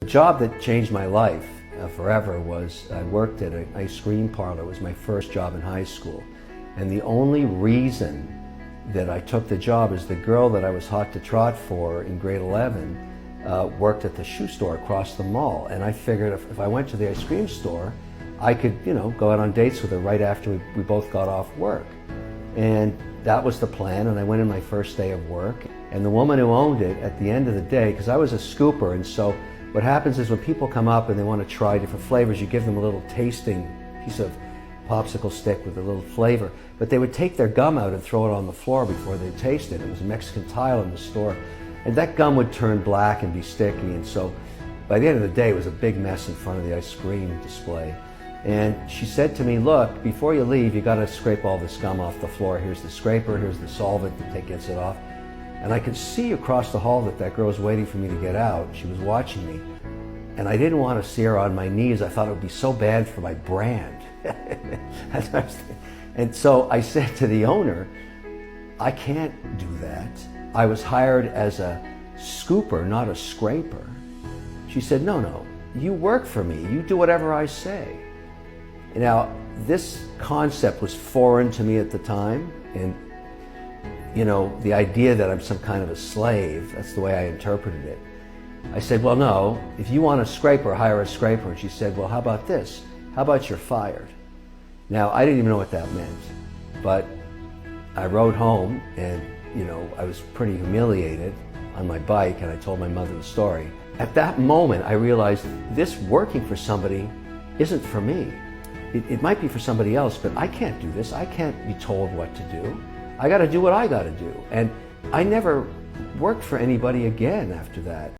The job that changed my life forever was I worked at an ice cream parlor. It was my first job in high school. And the only reason that I took the job is the girl that I was hot to trot for in grade 11 worked at the shoe store across the mall. And I figured if I went to the ice cream store, I could, go out on dates with her right after we both got off work. And that was the plan, and I went in my first day of work. And the woman who owned it at the end of the day, because I was a scooper, and so what happens is when people come up and they want to try different flavors, you give them a little tasting piece of popsicle stick with a little flavor. But they would take their gum out and throw it on the floor before they taste it. It was a Mexican tile in the store. And that gum would turn black and be sticky. And so by the end of the day, it was a big mess in front of the ice cream display. And she said to me, look, before you leave, you got to scrape all this gum off the floor. Here's the scraper, here's the solvent that gets it off. And I could see across the hall that girl was waiting for me to get out. She was watching me. And I didn't want to see her on my knees. I thought it would be so bad for my brand. And so I said to the owner, I can't do that. I was hired as a scooper, not a scraper. She said, no, you work for me. You do whatever I say. Now, this concept was foreign to me at the time. And the idea that I'm some kind of a slave, that's the way I interpreted it. I said, well, no, if you want a scraper, hire a scraper. And she said, well, how about this? How about you're fired? Now, I didn't even know what that meant, but I rode home and, I was pretty humiliated on my bike, and I told my mother the story. At that moment, I realized this working for somebody isn't for me. It might be for somebody else, but I can't do this. I can't be told what to do. I got to do what I got to do. And I never worked for anybody again after that.